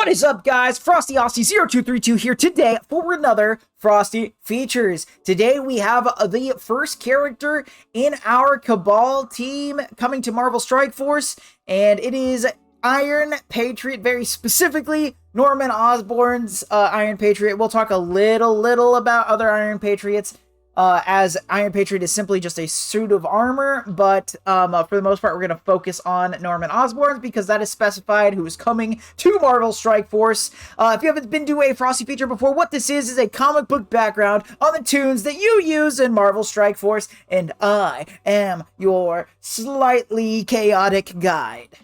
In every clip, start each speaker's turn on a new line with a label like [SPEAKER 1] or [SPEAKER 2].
[SPEAKER 1] What is up, guys? Frosty Aussie 0232 here today for another Frosty Features. Today we have the first character in our Cabal team coming to Marvel Strike Force, and it is Iron Patriot, very specifically Norman Osborn's Iron Patriot. We'll talk a little about other Iron Patriots, as Iron Patriot is simply just a suit of armor, but for the most part, we're going to focus on Norman Osborn because that is specified who is coming to Marvel Strike Force. If you haven't been to a Frosty feature before, what this is a comic book background on the tunes that you use in Marvel Strike Force, and I am your slightly chaotic guide.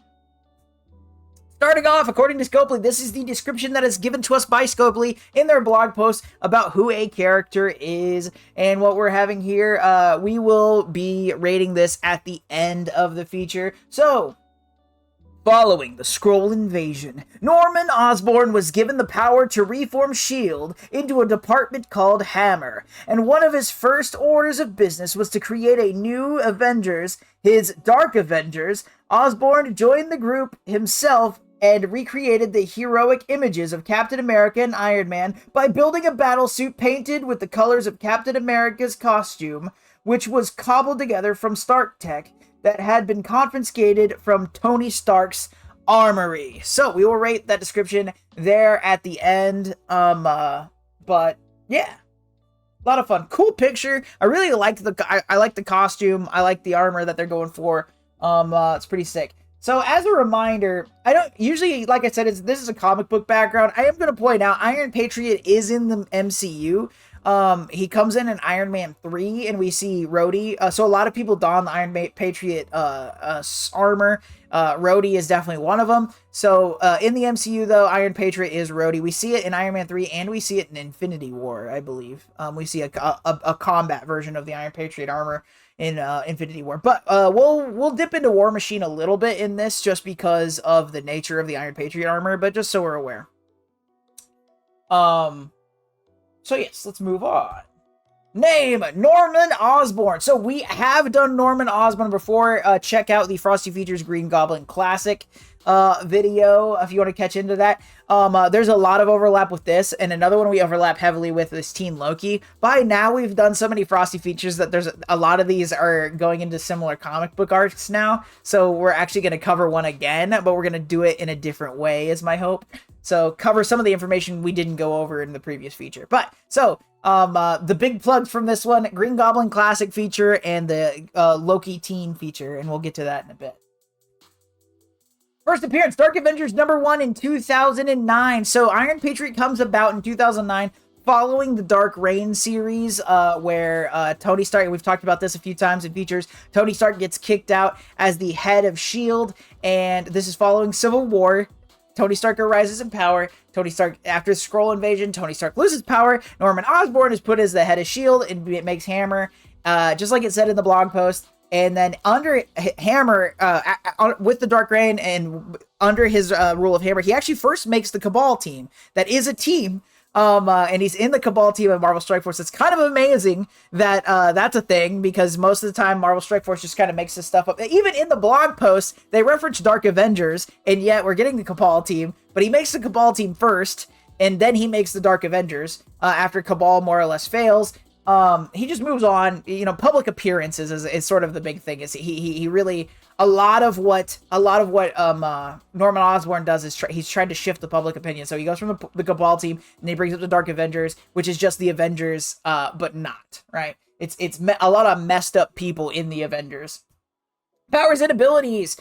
[SPEAKER 1] Starting off, according to Scopely, this is the description that is given to us by Scopely in their blog post about who a character is. And what we're having here, we will be rating this at the end of the feature. So, following the Skrull invasion, Norman Osborn was given the power to reform S.H.I.E.L.D. into a department called Hammer. And one of his first orders of business was to create a new Avengers, his Dark Avengers. Osborn joined the group himself and recreated the heroic images of Captain America and Iron Man by building a battlesuit painted with the colors of Captain America's costume, which was cobbled together from Stark tech that had been confiscated from Tony Stark's armory. So we will rate that description there at the end. But yeah, a lot of fun, cool picture. I really liked I like the costume. I like the armor that they're going for. It's pretty sick. So as a reminder, I don't usually, like I said, this is a comic book background. I am going to point out Iron Patriot is in the MCU. He comes in Iron Man 3 and we see Rhodey. So a lot of people don the Iron Patriot armor. Rhodey is definitely one of them. So in the MCU though, Iron Patriot is Rhodey. We see it in Iron Man 3 and we see it in Infinity War, I believe. We see a combat version of the Iron Patriot armor in Infinity War. But we'll dip into War Machine a little bit in this just because of the nature of the Iron Patriot armor, but just so we're aware. So yes, let's move on. Name, Norman Osborn. So we have done Norman Osborn before. Check out the Frosty Features Green Goblin Classic video if you want to catch into that. There's a lot of overlap with this, and another one we overlap heavily with is Teen Loki. By now, we've done so many Frosty features that there's a lot of these are going into similar comic book arcs now. So we're actually going to cover one again, but we're going to do it in a different way, is my hope. So cover some of the information we didn't go over in the previous feature. But so the big plugs from this one: Green Goblin Classic feature and the Loki Teen feature, and we'll get to that in a bit. First appearance, Dark Avengers #1 in 2009. So Iron Patriot comes about in 2009 following the Dark Reign series, where Tony Stark, we've talked about this a few times in features, Tony Stark gets kicked out as the head of S.H.I.E.L.D., and this is following Civil War. Tony Stark arises in power. Tony Stark, after the Skrull invasion, Tony Stark loses power. Norman Osborn is put as the head of S.H.I.E.L.D., and it makes Hammer, just like it said in the blog post. And then under Hammer, with the Dark Reign and under his rule of Hammer, he actually first makes the Cabal team. That is a team, and he's in the Cabal team of Marvel Strike Force. It's kind of amazing that that's a thing, because most of the time Marvel Strike Force just kind of makes this stuff up. Even in the blog post, they reference Dark Avengers, and yet we're getting the Cabal team. But he makes the Cabal team first, and then he makes the Dark Avengers after Cabal more or less fails. He just moves on. You know, public appearances is sort of the big thing. Is he really, a lot of what Norman Osborn does is he's trying to shift the public opinion. So he goes from the Cabal team and he brings up the Dark Avengers, which is just the Avengers, but not right. It's a lot of messed up people in the Avengers. Powers and abilities.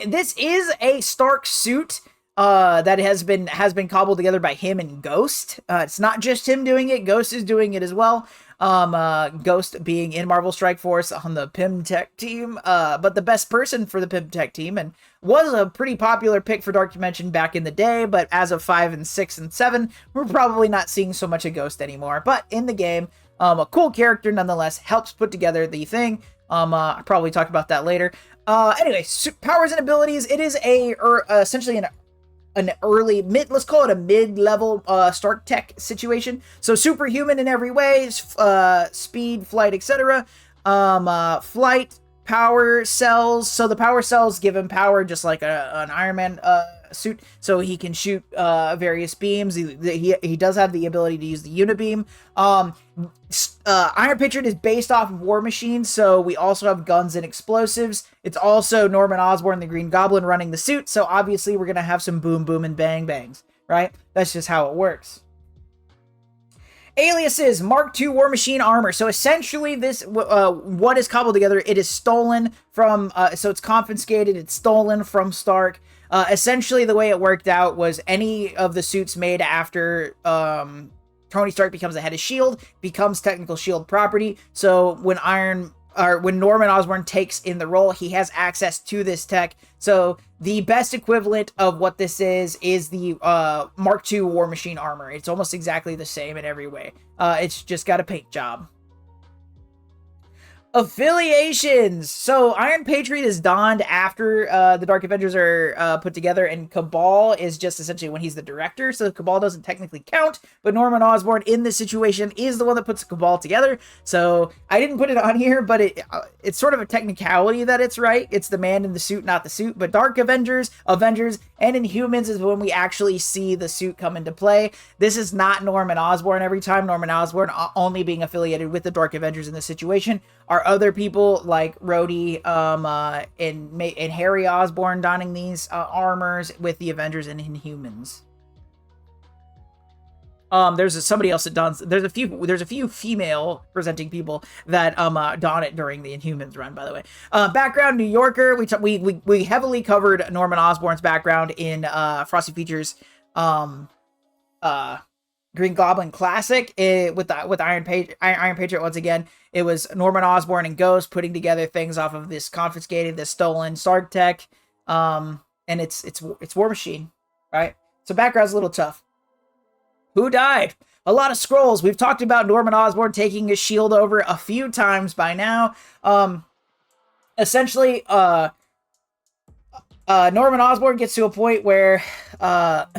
[SPEAKER 1] This is a Stark suit. That has been cobbled together by him and Ghost. It's not just him doing it. Ghost is doing it as well. Ghost being in Marvel Strike Force on the Pym Tech team, but the best person for the Pym Tech team, and was a pretty popular pick for Dark Dimension back in the day, but as of 5 and 6 and 7, we're probably not seeing so much of Ghost anymore. But in the game, a cool character nonetheless, helps put together the thing. I probably talk about that later. Anyway, powers and abilities. It is essentially an early let's call it a mid-level Stark Tech situation. So superhuman in every way, speed, flight, etc. Flight, power cells. So the power cells give him power just like an Iron Man suit, so he can shoot various beams. He does have the ability to use the unibeam. Iron Patriot is based off of War Machine, so we also have guns and explosives. It's also Norman Osborn, the Green Goblin, running the suit, so obviously we're going to have some boom boom and bang bangs, right? That's just how it works. Aliases, Mark II War Machine armor. So essentially this, what is cobbled together, it is stolen from, so it's confiscated, it's stolen from Stark. Essentially the way it worked out was any of the suits made after Tony Stark becomes the head of S.H.I.E.L.D. becomes technical S.H.I.E.L.D. property. So when Norman Osborn takes in the role, he has access to this tech. So the best equivalent of what this is the Mark II War Machine armor. It's almost exactly the same in every way. It's just got a paint job. Affiliations. So Iron Patriot is donned after the Dark Avengers are put together, and Cabal is just essentially when he's the director, so Cabal doesn't technically count, but Norman Osborn in this situation is the one that puts Cabal together. So I didn't put it on here, but it's sort of a technicality that it's right. It's the man in the suit, not the suit. But Dark Avengers, and Inhumans is when we actually see the suit come into play. This is not Norman Osborn every time. Norman Osborn only being affiliated with the Dark Avengers in this situation. Are other people like Rhodey and Harry Osborn donning these armors with the Avengers and Inhumans. There's somebody else that dons. There's a few female presenting people that don it during the Inhumans run. By the way, background New Yorker. We heavily covered Norman Osborn's background in Frosty Features Green Goblin Classic with Iron Patriot. Once again, it was Norman Osborn and Ghost putting together things off of this confiscated, this stolen Stark tech, and it's War Machine, right? So background's a little tough. Who died? A lot of Skrulls. We've talked about Norman Osborn taking his shield over a few times by now. Essentially, Norman Osborn gets to a point where the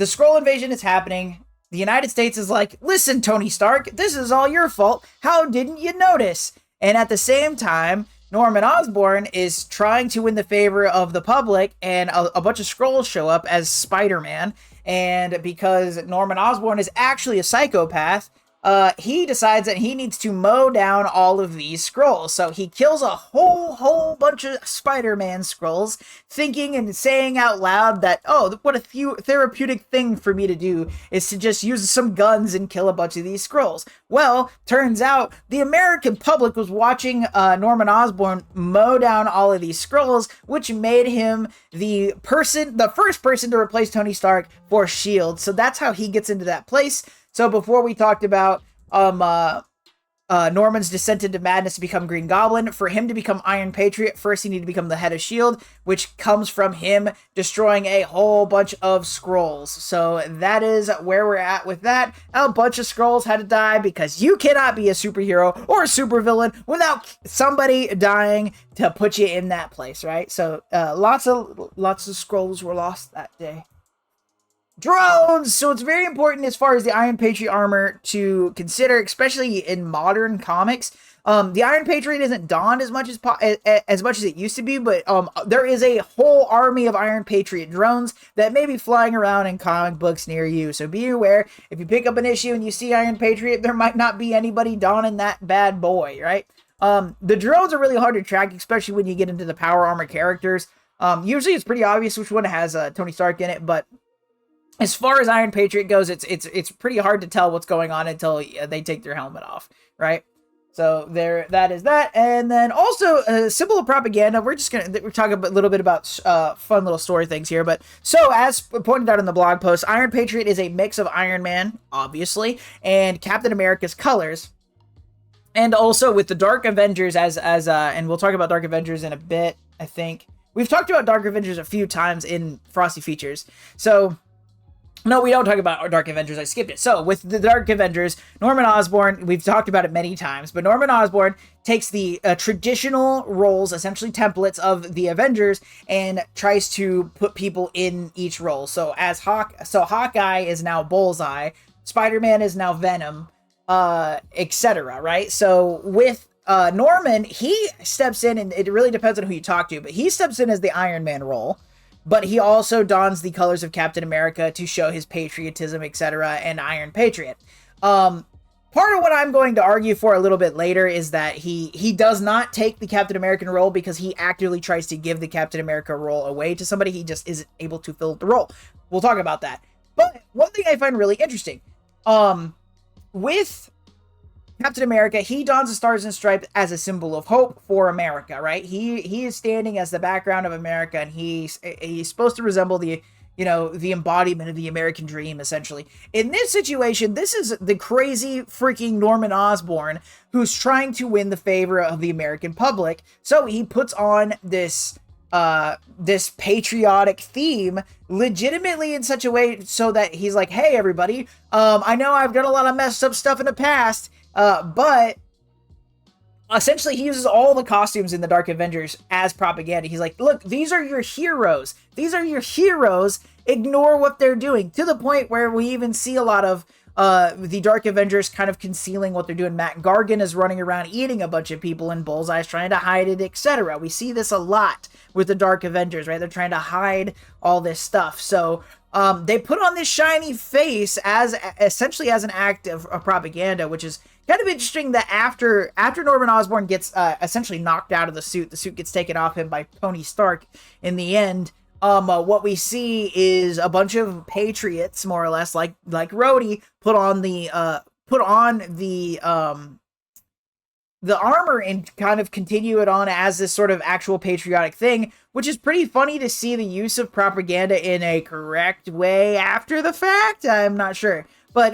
[SPEAKER 1] Skrull invasion is happening. The United States is like, listen, Tony Stark, this is all your fault. How didn't you notice? And at the same time, Norman Osborn is trying to win the favor of the public, and a bunch of Skrulls show up as Spider-Man. And because Norman Osborn is actually a psychopath, he decides that he needs to mow down all of these Skrulls. So he kills a whole bunch of Spider-Man Skrulls, thinking and saying out loud that, oh, what a therapeutic thing for me to do is to just use some guns and kill a bunch of these Skrulls. Well, turns out the American public was watching Norman Osborn mow down all of these Skrulls, which made him the first person to replace Tony Stark for S.H.I.E.L.D. So that's how he gets into that place. So before we talked about Norman's descent into madness to become Green Goblin, for him to become Iron Patriot, first he needed to become the head of S.H.I.E.L.D., which comes from him destroying a whole bunch of Skrulls. So that is where we're at with that. A bunch of Skrulls had to die because you cannot be a superhero or a supervillain without somebody dying to put you in that place, right? So lots of Skrulls were lost that day. Drones! So it's very important as far as the Iron Patriot armor to consider, especially in modern comics. The Iron Patriot isn't donned as much as it used to be, but there is a whole army of Iron Patriot drones that may be flying around in comic books near you. So be aware, if you pick up an issue and you see Iron Patriot, there might not be anybody donning that bad boy, right? The drones are really hard to track, especially when you get into the power armor characters. Usually it's pretty obvious which one has Tony Stark in it, but as far as Iron Patriot goes, it's pretty hard to tell what's going on until they take their helmet off, right? So that is that. And then also a symbol of propaganda. We're talking a little bit about fun little story things here. But so as pointed out in the blog post, Iron Patriot is a mix of Iron Man, obviously, and Captain America's colors. And also with the Dark Avengers and we'll talk about Dark Avengers in a bit, I think. We've talked about Dark Avengers a few times in Frosty Features. So no, we don't talk about our Dark Avengers. I skipped it. So, with the Dark Avengers, Norman Osborn, we've talked about it many times, but Norman Osborn takes the traditional roles, essentially templates of the Avengers, and tries to put people in each role. So, Hawkeye is now Bullseye, Spider-Man is now Venom, etc., right? So, with Norman, he steps in, and it really depends on who you talk to, but he steps in as the Iron Man role, but he also dons the colors of Captain America to show his patriotism, etc., and Iron Patriot. Part of what I'm going to argue for a little bit later is that he does not take the Captain American role because he actively tries to give the Captain America role away to somebody. He just isn't able to fill the role. We'll talk about that. But one thing I find really interesting, with Captain America, he dons the Stars and Stripes as a symbol of hope for America, right? He is standing as the background of America, and he's supposed to resemble the embodiment of the American dream, essentially. In this situation, this is the crazy freaking Norman Osborn who's trying to win the favor of the American public. So he puts on this patriotic theme legitimately in such a way so that he's like, hey, everybody, I know I've done a lot of messed up stuff in the past, but essentially, he uses all the costumes in the Dark Avengers as propaganda. He's like, look, these are your heroes. These are your heroes. Ignore what they're doing. To the point where we even see a lot of the Dark Avengers kind of concealing what they're doing. Matt Gargan is running around eating a bunch of people, and Bullseye's trying to hide it, etc. We see this a lot with the Dark Avengers, right? They're trying to hide all this stuff. So they put on this shiny face as essentially as an act of propaganda, which is kind of interesting that after Norman Osborn gets essentially knocked out of the suit gets taken off him by Tony Stark in the end. What we see is a bunch of patriots, more or less, like Rhodey, put on the armor and kind of continue it on as this sort of actual patriotic thing, which is pretty funny to see the use of propaganda in a correct way after the fact. I'm not sure. But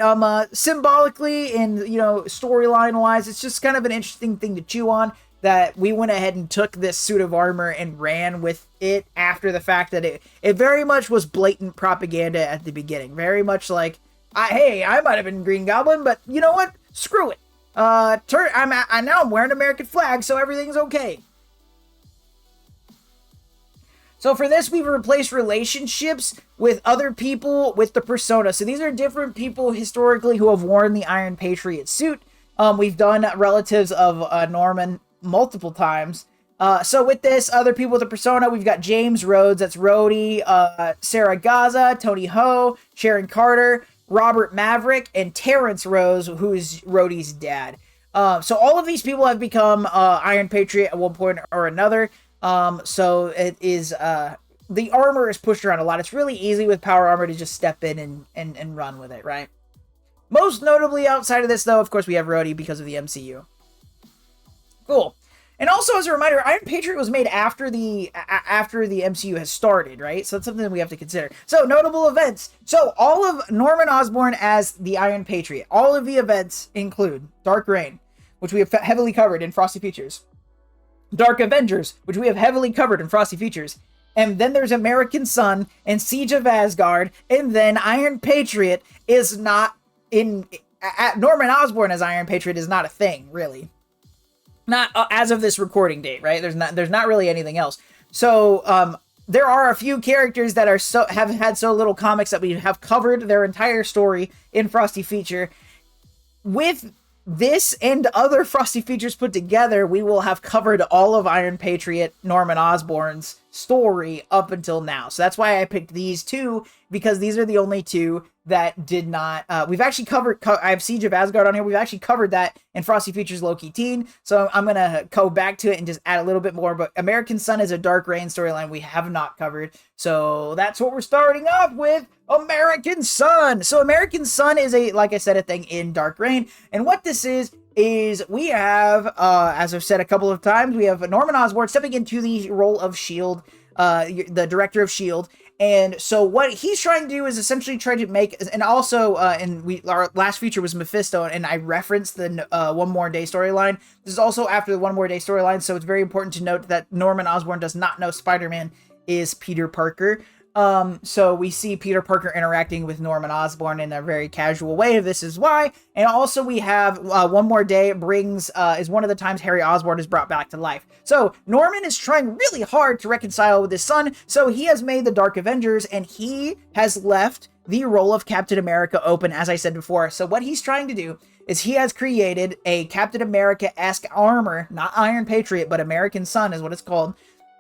[SPEAKER 1] symbolically and, storyline-wise, it's just kind of an interesting thing to chew on, that we went ahead and took this suit of armor and ran with it after the fact, that it very much was blatant propaganda at the beginning. Very much like, I might have been Green Goblin, but you know what? Screw it. Now I'm wearing an American flag, so everything's okay. So for this, we've replaced relationships with other people with the persona. So these are different people historically who have worn the Iron Patriot suit. We've done relatives of Norman multiple times. So with this, other people with the persona, we've got James Rhodes, that's Rhodey, Sarah Gaza, Tony Ho, Sharon Carter, Robert Maverick, and Terrence Rose, who is Rhodey's dad. So all of these people have become Iron Patriot at one point or another. So it is, the armor is pushed around a lot. It's really easy with power armor to just step in and run with it, right? Most notably outside of this, though, of course, we have Rhodey because of the MCU. Cool. And also, as a reminder, Iron Patriot was made after the MCU has started, right? So that's something that we have to consider. So, notable events. So, all of Norman Osborn as the Iron Patriot. All of the events include Dark Reign, which we have heavily covered in Frosty Features. Dark Avengers, which we have heavily covered in Frosty Features. And then there's American Son and Siege of Asgard. And then Iron Patriot is not in... Norman Osborn as Iron Patriot is not a thing, really. Not as of this recording date, right? There's not really anything else. So there are a few characters that have had so little comics that we have covered their entire story in Frosty Feature. With this and other Frosty Features put together, we will have covered all of Iron Patriot Norman Osborn's story up until now. So that's why I picked these two, because these are the only two that did not... we've actually covered... I have Siege of Asgard on here. We've actually covered that in Frosty Features Low-Key Teen. So I'm going to go back to it and just add a little bit more. But American Son is a Dark Reign storyline we have not covered. So that's what we're starting off with. American Son. So American Son is like I said, a thing in Dark Reign. And what this is we have, as I've said a couple of times, we have Norman Osborn stepping into the role of S.H.I.E.L.D., the director of S.H.I.E.L.D., and so what he's trying to do is essentially try to make, and also, our last feature was Mephisto, and I referenced the One More Day storyline. This is also after the One More Day storyline, so it's very important to note that Norman Osborn does not know Spider-Man is Peter Parker. So we see Peter Parker interacting with Norman Osborn in a very casual way. This is why. And also we have One More Day is one of the times Harry Osborn is brought back to life. So Norman is trying really hard to reconcile with his son. So he has made the Dark Avengers, and he has left the role of Captain America open, as I said before. So what he's trying to do is he has created a Captain America-esque armor, not Iron Patriot, but American Son is what it's called.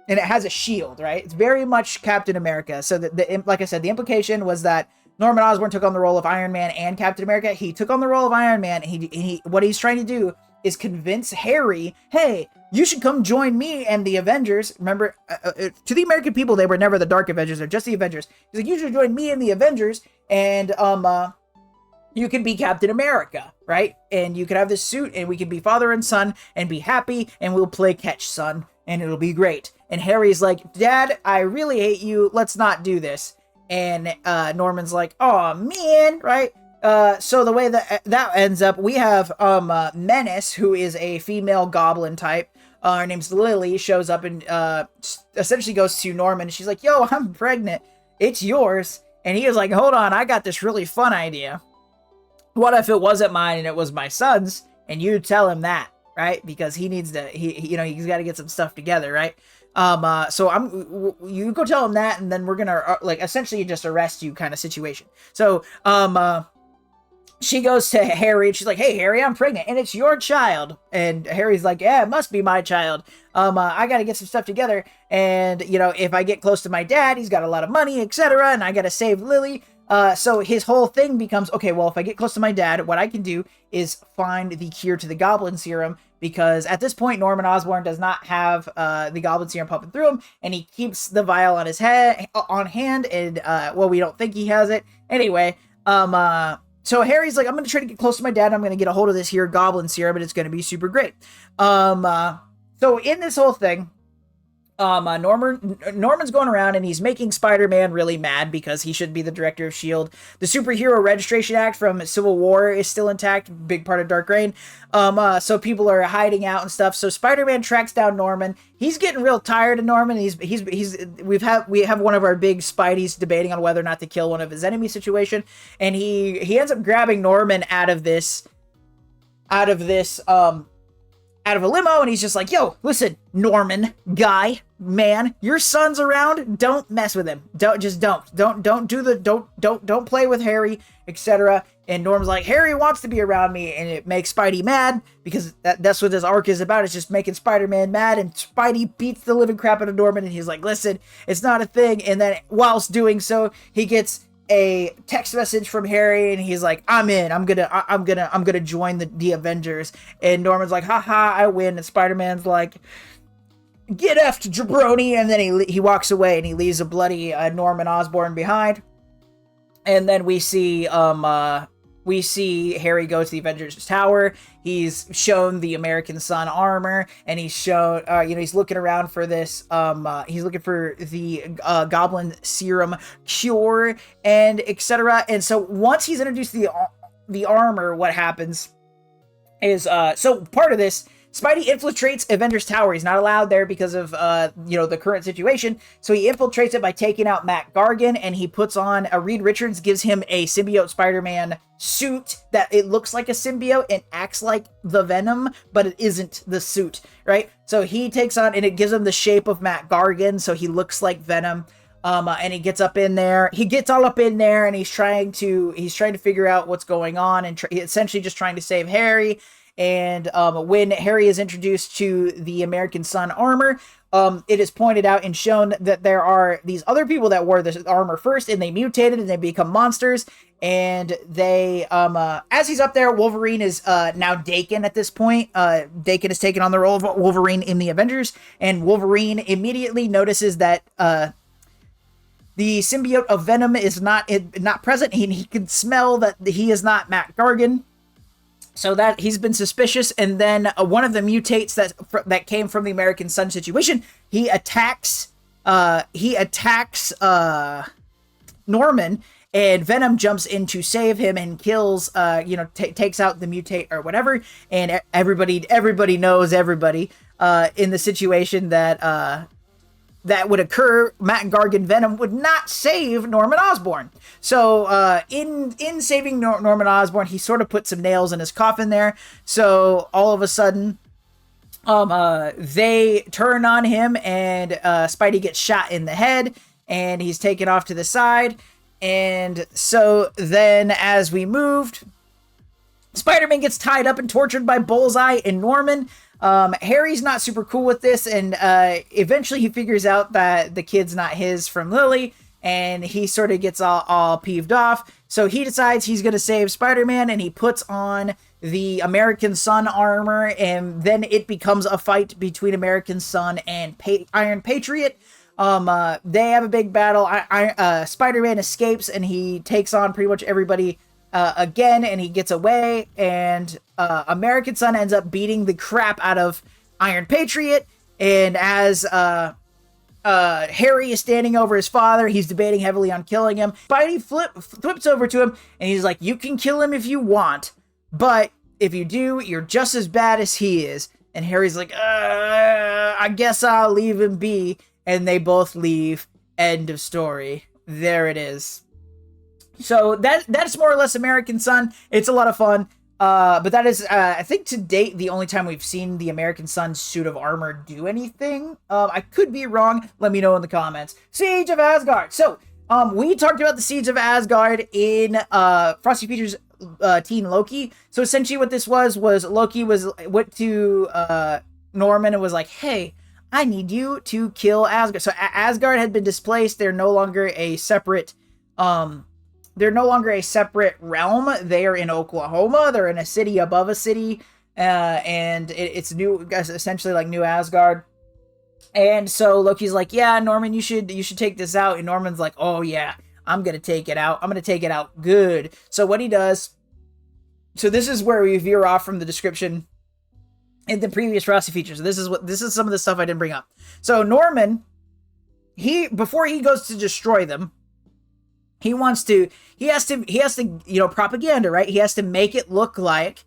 [SPEAKER 1] And it has a shield, right? It's very much Captain America. So like I said, the implication was that Norman Osborn took on the role of Iron Man and Captain America. He took on the role of Iron Man. What he's trying to do is convince Harry, hey, you should come join me and the Avengers. Remember, to the American people, they were never the Dark Avengers. They're just the Avengers. He's like, you should join me and the Avengers, and you can be Captain America, right? And you can have this suit, and we can be father and son, and be happy, and we'll play catch, son, and it'll be great. And Harry's like, Dad, I really hate you. Let's not do this. And Norman's like, oh, man, right? So the way that ends up, we have Menace, who is a female goblin type. Her name's Lily, shows up and essentially goes to Norman. She's like, yo, I'm pregnant. It's yours. And he is like, hold on, I got this really fun idea. What if it wasn't mine and it was my son's? And you tell him that, right? Because he needs to, he's got to get some stuff together, right? So you go tell him that, and then we're gonna like essentially just arrest you kind of situation. So she goes to Harry and she's like, hey Harry, I'm pregnant and it's your child. And Harry's like, yeah, it must be my child. I gotta get some stuff together, and if I get close to my dad, he's got a lot of money, etc., and I gotta save Lily. So his whole thing becomes, okay, well, if I get close to my dad, what I can do is find the cure to the Goblin Serum, because at this point, Norman Osborn does not have the Goblin Serum pumping through him, and he keeps the vial on his on hand, and, well, we don't think he has it. Anyway, so Harry's like, I'm going to try to get close to my dad, and I'm going to get a hold of this here Goblin Serum, and it's going to be super great. So in this whole thing, Norman's going around and he's making Spider-Man really mad because he should be the director of S.H.I.E.L.D. The Superhero Registration Act from Civil War is still intact, big part of Dark Reign. So people are hiding out and stuff. So Spider-Man tracks down Norman. He's getting real tired of Norman. We have one of our big Spideys debating on whether or not to kill one of his enemies situation, and he ends up grabbing Norman out of a limo, and he's just like, yo, listen, Norman, guy, man, your son's around, don't mess with him. Don't play with Harry, etc. And Norman's like, Harry wants to be around me, and it makes Spidey mad, because that's what this arc is about. It's just making Spider-Man mad, and Spidey beats the living crap out of Norman, and he's like, listen, it's not a thing. And then whilst doing so, he gets a text message from Harry, and he's like, I'm in, I'm gonna join the Avengers. And Norman's like, haha, I win. And Spider-Man's like, get effed, jabroni. And then he walks away, and he leaves a bloody Norman Osborn behind. And then we see Harry go to the Avengers Tower. He's shown the American Son armor, and he's shown, he's looking around for this, he's looking for the Goblin Serum cure, and etc. And so once he's introduced the armor, what happens is, so part of this, Spidey infiltrates Avengers Tower. He's not allowed there because of, the current situation. So he infiltrates it by taking out Matt Gargan, and he puts on, Reed Richards gives him a symbiote Spider-Man suit that it looks like a symbiote and acts like the Venom, but it isn't the suit, right? So he takes on, and it gives him the shape of Matt Gargan, so he looks like Venom. And he gets up in there. He gets all up in there, and he's trying to figure out what's going on, and essentially just trying to save Harry. And when Harry is introduced to the American Son armor, it is pointed out and shown that there are these other people that wore this armor first, and they mutated and they become monsters. And they, as he's up there, Wolverine is now Daken at this point. Daken has taken on the role of Wolverine in the Avengers, and Wolverine immediately notices that the symbiote of Venom is not present. He can smell that he is not Matt Gargan. So that he's been suspicious, and then one of the mutates that came from the American Son situation, he attacks Norman, and Venom jumps in to save him and kills, takes out the mutate or whatever, and everybody knows everybody in the situation that would occur. Matt Gargan Venom would not save Norman Osborn. So in saving Norman Osborn, he sort of put some nails in his coffin there. So all of a sudden, they turn on him, and Spidey gets shot in the head, and he's taken off to the side. And so then as we moved, Spider-Man gets tied up and tortured by Bullseye and Norman. Harry's not super cool with this, and eventually he figures out that the kid's not his from Lily, and he sort of gets all peeved off. So he decides he's going to save Spider-Man, and he puts on the American Sun armor, and then it becomes a fight between American Sun and Iron Patriot. They have a big battle. Spider-Man escapes, and he takes on pretty much everybody again, and he gets away, and American Sun ends up beating the crap out of Iron Patriot, and as Harry is standing over his father, he's debating heavily on killing him. Spidey flips over to him, and he's like, you can kill him if you want, but if you do, you're just as bad as he is. And Harry's like, I guess I'll leave him be, and they both leave. End of story. There it is. So that's more or less American Sun. It's a lot of fun. But that is, I think to date, the only time we've seen the American Sun suit of armor do anything. I could be wrong. Let me know in the comments. Siege of Asgard. So, we talked about the Siege of Asgard in Frosty Features Teen Loki. So essentially what this was Loki went to Norman and was like, hey, I need you to kill Asgard. So Asgard had been displaced. They're no longer a separate realm. They are in Oklahoma. They're in a city above a city, and it's new, essentially like New Asgard. And so Loki's like, yeah, Norman, you should take this out. And Norman's like, oh yeah, I'm gonna take it out. I'm gonna take it out good. So what he does. So this is where we veer off from the description in the previous Frosty Features. This is some of the stuff I didn't bring up. So Norman, before he goes to destroy them, he has to, propaganda, right? He has to make it look like,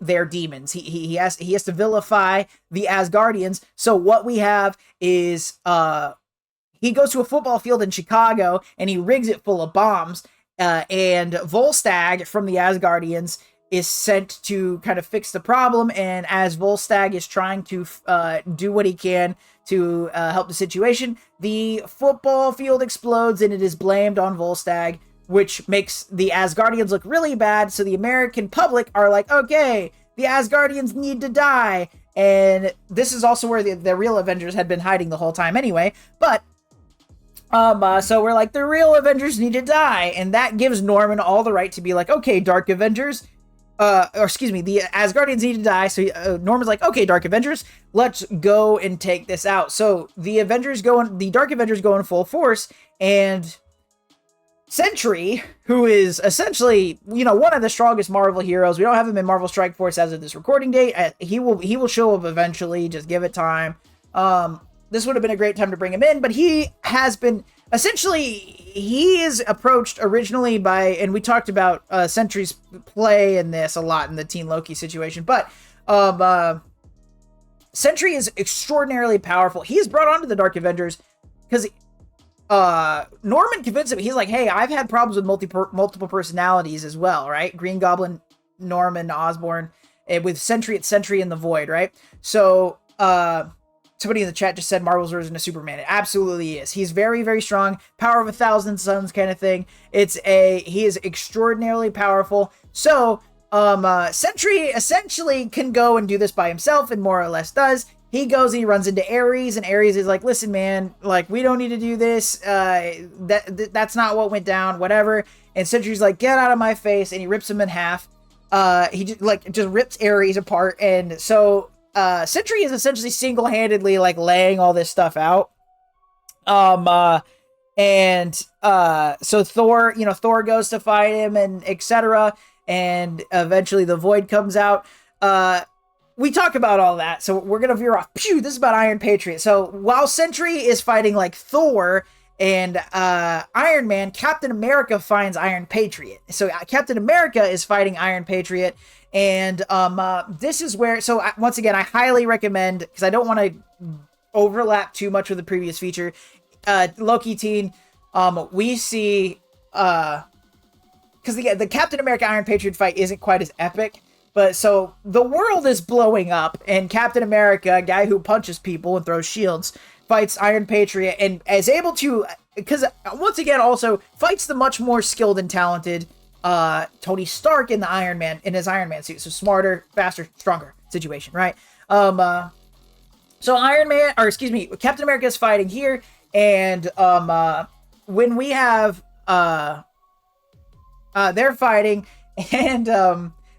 [SPEAKER 1] they're demons. He has to vilify the Asgardians. So what we have is, he goes to a football field in Chicago and he rigs it full of bombs. And Volstagg from the Asgardians is sent to kind of fix the problem. And as Volstagg is trying to do what he can to help the situation, the football field explodes and it is blamed on Volstagg, which makes the Asgardians look really bad. So the American public are like, okay, the Asgardians need to die. And this is also where the real Avengers had been hiding the whole time anyway. But so we're like, the real Avengers need to die, and that gives Norman all the right to be like, okay, Dark Avengers, the Asgardians need to die. So Norman's like, okay, Dark Avengers, let's go and take this out. So the Dark Avengers go in full force, and Sentry, who is essentially, one of the strongest Marvel heroes. We don't have him in Marvel Strike Force as of this recording date. He will show up eventually. Just give it time. This would have been a great time to bring him in, but he has been, essentially, he is approached originally by, and we talked about Sentry's play in this a lot in the Teen Loki situation, but Sentry is extraordinarily powerful. He is brought onto the Dark Avengers because Norman convinced him, he's like, hey, I've had problems with multiple personalities as well, right? Green Goblin, Norman, Osborn, and with Sentry, it's Sentry in the Void, right? So, somebody in the chat just said Marvel's version of Superman. It absolutely is. He's very, very strong. Power of 1,000 suns kind of thing. He is extraordinarily powerful. So, Sentry essentially can go and do this by himself, and more or less does. He goes and he runs into Ares, and Ares is like, listen, man, like, we don't need to do this. That's not what went down, whatever. And Sentry's like, get out of my face, and he rips him in half. He just rips Ares apart, and so Sentry is essentially single-handedly like laying all this stuff out. So Thor goes to fight him and etc. And eventually the Void comes out. We talk about all that, so we're gonna veer off. Phew, this is about Iron Patriot. So while Sentry is fighting like Thor and Iron Man, Captain America finds Iron Patriot. So Captain America is fighting Iron Patriot. And this is where, so once again, I highly recommend, because I don't want to overlap too much with the previous feature, Loki Teen, we see, because the Captain America Iron Patriot fight isn't quite as epic, but so the world is blowing up, and Captain America, a guy who punches people and throws shields, fights Iron Patriot, and is able to because once again, also fights the much more skilled and talented Tony Stark in his Iron Man suit. So smarter, faster, stronger situation, right? So Captain America is fighting here, and when we have they're fighting, and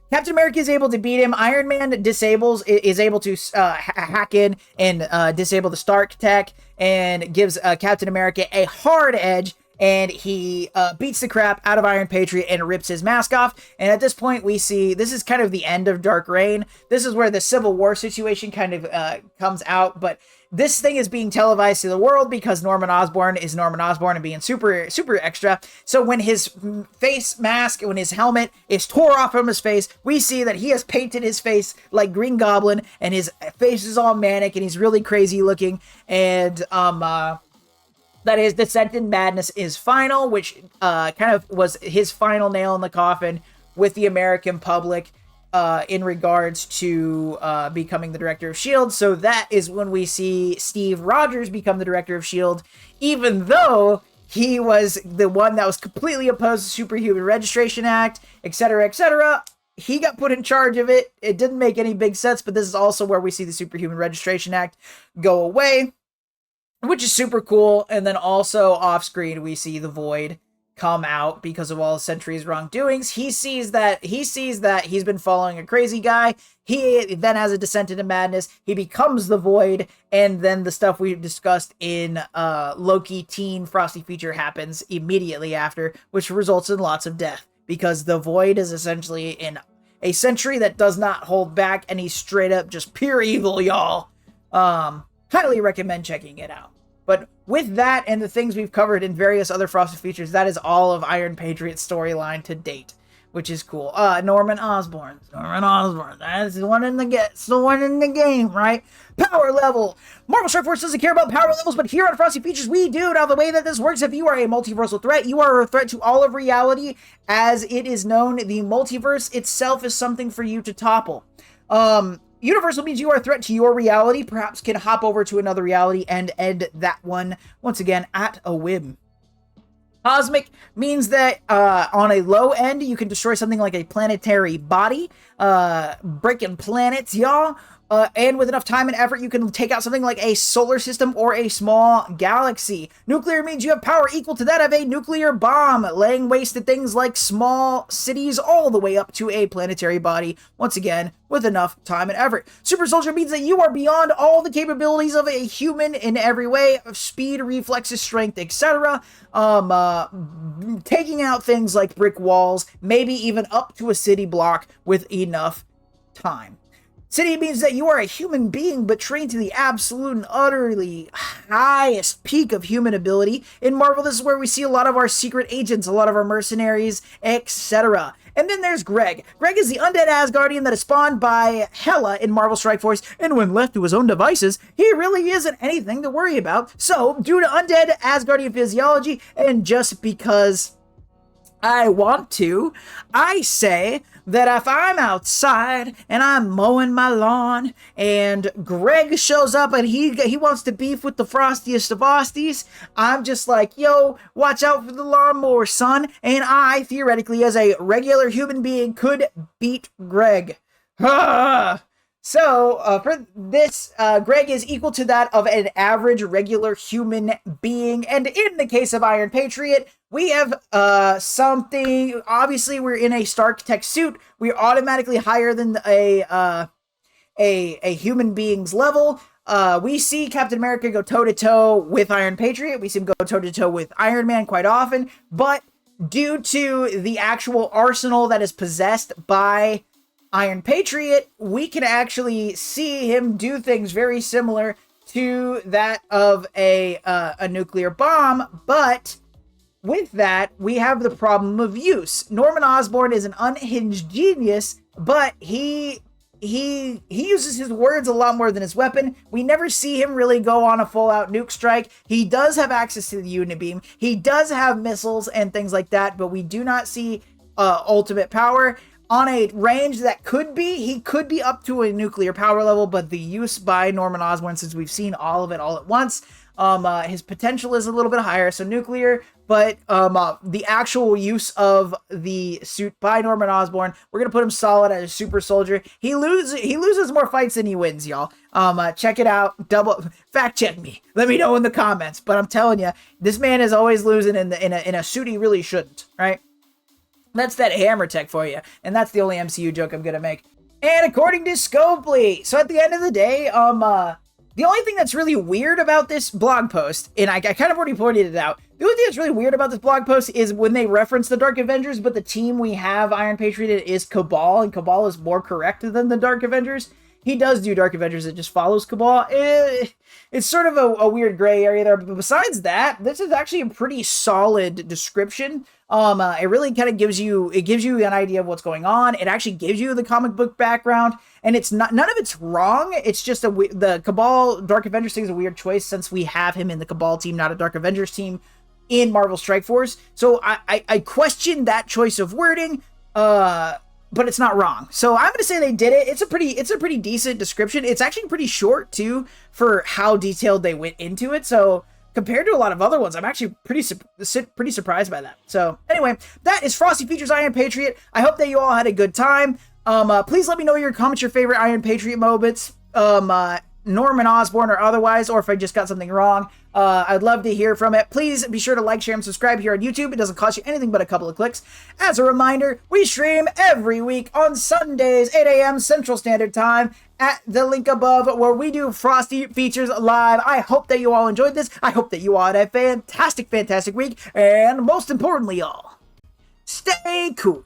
[SPEAKER 1] Captain America is able to beat him. Iron Man is able to hack in and disable the Stark tech, and gives Captain America a hard edge, and he beats the crap out of Iron Patriot and rips his mask off. And at this point, we see this is kind of the end of Dark Reign. This is where the Civil War situation kind of comes out, but this thing is being televised to the world because Norman Osborn is Norman Osborn and being super, super extra. So when his face mask, when his helmet is tore off from his face, we see that he has painted his face like Green Goblin, and his face is all manic, and he's really crazy looking. And that his descent in madness is final, which kind of was his final nail in the coffin with the American public in regards to becoming the director of S.H.I.E.L.D. So that is when we see Steve Rogers become the director of S.H.I.E.L.D., even though he was the one that was completely opposed to Superhuman Registration Act, etc., etc. He got put in charge of it. It didn't make any big sense, but this is also where we see the Superhuman Registration Act go away, which is super cool. And then also off screen, we see the Void come out because of all Sentry's wrongdoings. He sees that he's been following a crazy guy. He then has a descent into madness. He becomes the Void, and then the stuff we discussed in Loki Teen Frosty feature happens immediately after, which results in lots of death because the Void is essentially a Sentry that does not hold back, and he's straight up just pure evil, y'all. Highly recommend checking it out. But with that and the things we've covered in various other Frosty features, that is all of Iron Patriot's storyline to date, which is cool. Norman Osborn. That's the one in the game, right? Power level. Marvel Strike Force doesn't care about power levels, but here on Frosty Features, we do. Now, the way that this works, if you are a multiversal threat, you are a threat to all of reality. As it is known, the multiverse itself is something for you to topple. Universal means you are a threat to your reality, perhaps can hop over to another reality and end that one, once again, at a whim. Cosmic means that on a low end, you can destroy something like a planetary body, breaking planets, y'all. And with enough time and effort, you can take out something like a solar system or a small galaxy. Nuclear means you have power equal to that of a nuclear bomb, laying waste to things like small cities all the way up to a planetary body, once again, with enough time and effort. Super Soldier means that you are beyond all the capabilities of a human in every way, speed, reflexes, strength, etc. Taking out things like brick walls, maybe even up to a city block with enough time. City means that you are a human being, but trained to the absolute and utterly highest peak of human ability. In Marvel, this is where we see a lot of our secret agents, a lot of our mercenaries, etc. And then there's Greg. Greg is the undead Asgardian that is spawned by Hela in Marvel Strike Force, and when left to his own devices, he really isn't anything to worry about. So, due to undead Asgardian physiology, and just because I want to, I say that if I'm outside and I'm mowing my lawn and Greg shows up and he wants to beef with the frostiest of frosties, I'm just like, yo, watch out for the lawnmower, son. And I, theoretically, as a regular human being, could beat Greg. So, for this, Greg is equal to that of an average regular human being. And in the case of Iron Patriot, we have something, obviously we're in a Stark tech suit. We're automatically higher than a human being's level. We see Captain America go toe-to-toe with Iron Patriot. We see him go toe-to-toe with Iron Man quite often. But due to the actual arsenal that is possessed by Iron Patriot, we can actually see him do things very similar to that of a nuclear bomb, but with that, we have the problem of use. Norman Osborn is an unhinged genius, but he uses his words a lot more than his weapon. We never see him really go on a full-out nuke strike. He does have access to the Unibeam. He does have missiles and things like that, but we do not see ultimate power. On a range that he could be up to a nuclear power level, but the use by Norman Osborn, since we've seen all of it all at once, His potential is a little bit higher, so nuclear, but the actual use of the suit by Norman Osborn, we're gonna put him solid as a super soldier. He loses more fights than he wins, y'all. Check it out. Double fact check me. Let me know in the comments. But I'm telling you, this man is always losing in a suit he really shouldn't. Right? That's that hammer tech for you, and that's the only MCU joke I'm gonna make. And according to Scopely, so at the end of the day, the only thing that's really weird about this blog post, and I kind of already pointed it out, the only thing that's really weird about this blog post is when they reference the Dark Avengers, but the team we have Iron Patriot is Cabal, and Cabal is more correct than the Dark Avengers. He does do Dark Avengers, it just follows Cabal. It's sort of a weird gray area there, but besides that, this is actually a pretty solid description. It really kind of gives you an idea of what's going on. It actually gives you the comic book background, and it's none of it's wrong. It's just the Cabal Dark Avengers thing is a weird choice since we have him in the Cabal team, not a Dark Avengers team in Marvel Strike Force. So I question that choice of wording, but it's not wrong. So I'm gonna say they did it. It's a pretty decent description. It's actually pretty short too for how detailed they went into it. So compared to a lot of other ones, I'm actually pretty surprised by that. So anyway, that is Frosty Features Iron Patriot. I hope that you all had a good time. Please let me know in your comments your favorite Iron Patriot moments. Norman Osborn or otherwise, or if I just got something wrong. I'd love to hear from it. Please be sure to like, share, and subscribe here on YouTube. It doesn't cost you anything but a couple of clicks. As a reminder, we stream every week on Sundays, 8 a.m. Central Standard Time at the link above where we do Frosty Features live. I hope that you all enjoyed this. I hope that you all had a fantastic week. And most importantly, y'all, stay cool.